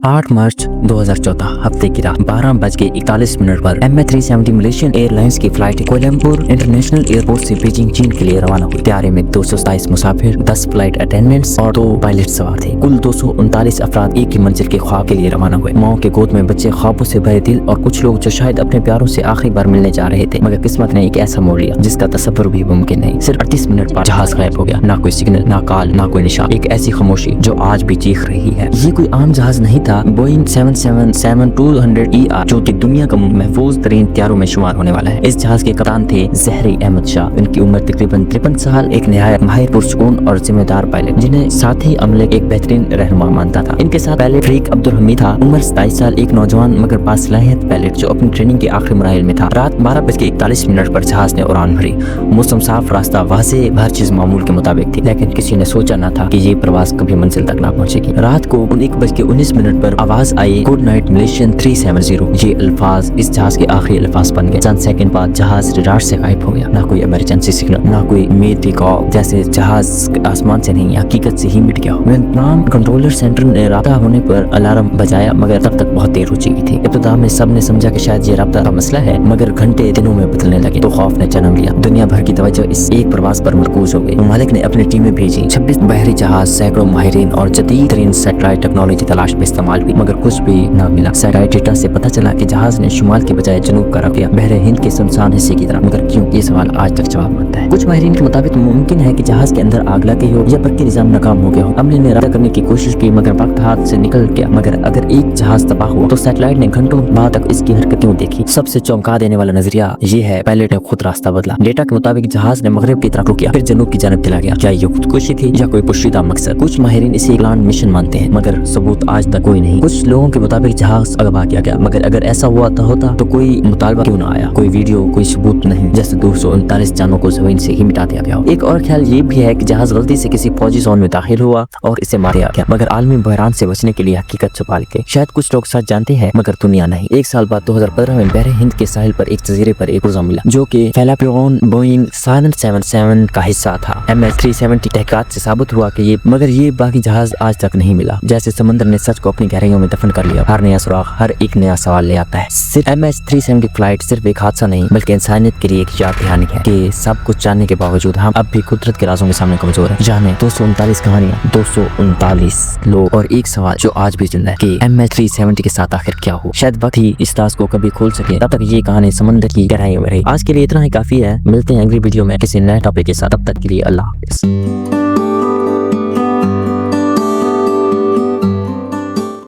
8 मार्च 2014 हफ्ते की रात 12:41 पर MH370 मलेशियन एयरलाइंस की फ्लाइट कोलंबोर इंटरनेशनल एयरपोर्ट से बीजिंग चीन के लिए रवाना हुई। त्यारे में 227 मुसाफिर, 10 फ्लाइट अटेंडेंट्स और 2 पायलट सवार थे। कुल 239 अफराद एक ही मंजिल के ख्वाब के लिए रवाना हुए। माओ के गोद में बच्चे, ख्वाबों से भरे दिल और कुछ लोग जो शायद अपने प्यारों से आखिरी बार मिलने जा रहे थे, मगर किस्मत ने एक ऐसा मोड़ लिया जिसका तसव्वुर भी मुमकिन नहीं। सिर्फ 38 मिनट पर जहाज गायब हो गया। ना कोई सिग्नल, ना कॉल, ना कोई निशान। एक ऐसी खामोशी जो आज भी चीख रही है। ये कोई आम जहाज नहीं था। बोइंग 777-200ER जो कि दुनिया का महफूज तरीन त्यारों में शुमार होने वाला है। इस जहाज के कप्तान थे ज़हरी अहमद शाह। इनकी उम्र तकरीबन 53 साल। एक निहायत माहिर, पुरसुकून और जिम्मेदार पायलट जिन्हें साथी अमले एक बेहतरीन रहनुमा मानता था। इनके साथ पायलट फरीक अब्दुल हमीद था। उम्र 27 साल, एक नौजवान मगर बासलाहियत पायलट जो अपनी ट्रेनिंग के आखिरी मराहिल में था। रात 12:41 पर जहाज ने उड़ान भरी। मौसम साफ, रास्ता वाज़े, हर चीज मामूल के मुताबिक थी, लेकिन किसी ने सोचा न था कि ये प्रवास कभी मंजिल तक ना पहुंचेगी। रात को 1:19 पर आवाज आई, गुड नाइट मलेशियन 370। ये अल्फाज इस जहाज के आखिरी अल्फाज बन गए। चंद सेकंड बाद जहाज रडार से गायब हो गया। ना कोई इमरजेंसी सिग्नल, ना कोई उम्मीद कॉल, जैसे जहाज आसमान से नहीं, हकीकत से ही मिट गया। वियतनाम कंट्रोलर सेंटर ने राब्ता होने पर अलार्म बजाया, मगर तब तक बहुत देर हो चुकी थी। इब्तिदा में सब ने समझा कि शायद ये राब्ता का मसला है, मगर घंटे दिनों में बदलने लगे तो खौफ ने जन्म लिया। दुनिया भर की तवज्जो इस एक प्रवास पर मरकूज हो गई। ममालिक ने अपनी टीमें भेजी। 26 बहरी जहाज, सैकड़ों माहिरीन और जदीद तरीन सैटेलाइट टेक्नोलॉजी तलाश में इस्तेमाल हुई, मगर कुछ भी न मिला। सैटेलाइट डेटा से पता चला कि जहाज ने शुमाल के बजाय जनूब का रख लिया, बहरे हिंद के सुनसान हिस्से की तरफ। मगर क्यों, ये सवाल आज तक जवाब मांगता है। कुछ माहिरीन के मुताबिक मुमकिन है कि जहाज के अंदर आग लगी हो या बरकी निजाम नाकाम हो गया हो। अमले ने राब्ता करने की कोशिश की, मगर वक्त हाथ से निकल गया। मगर अगर एक जहाज तबाह हुआ तो सैटेलाइट ने घंटों बाद तक इसकी हरकत क्यों देखी? सबसे चौंका देने वाला नजरिया ये है, पायलट ने खुद रास्ता बदला। डेटा के मुताबिक जहाज ने मगरिब की तरफ रुक गया, फिर जनूब की जानब चला गया। क्या ये खुदकुशी थी या कोई पोशीदा मकसद? कुछ माहिरीन इसे प्लान मिशन मानते हैं, मगर सबूत आज तक कोई नहीं। कुछ लोगों के मुताबिक जहाज अगवा किया गया, मगर अगर ऐसा हुआ होता तो कोई मुतालबा क्यों ना आया? कोई वीडियो, कोई सबूत नहीं, जैसे 239 जानों को जमीन से ही मिटा दिया गया। एक और ख्याल ये भी है कि जहाज गलती से किसी फौजी जोन में दाखिल हुआ और इसे मार दिया गया, मगर आलमी बहरान से बचने के लिए हकीकत छुपा ली। शायद कुछ लोग सच जानते हैं, मगर दुनिया नहीं। एक साल बाद 2015 में बहरे हिंद के साहिल पर एक जजीरे पर एक पुर्जा मिला जो कि फैलापियोन बोइंग 777 का हिस्सा था। MH370 तहकीकात से साबित हुआ कि ये बाकी जहाज आज तक नहीं मिला। जैसे समंदर ने सच को अपनी गहराइयों में दफन कर लिया। हर नया सुराग हर एक नया सवाल ले आता है। सिर्फ MH370 फ्लाइट सिर्फ एक हादसा नहीं, बल्कि इंसानियत के लिए एक याद दहानी है कि सब कुछ जानने के बावजूद हम अब भी कुदरत के राजों के सामने कमजोर हैं। जाने 239 कहानियां, 239 लोग और एक सवाल जो आज भी जिंदा है कि MH370 के साथ आखिर क्या हुआ? शायद वक्त ही इस राज को कभी खोल सके। तब तक ये कहानी समंदर की गहराइयों में रही। आज के लिए इतना ही काफी है। मिलते हैं अगली वीडियो में किसी नए टॉपिक के साथ। तब तक के लिए अल्लाह हाफिज़।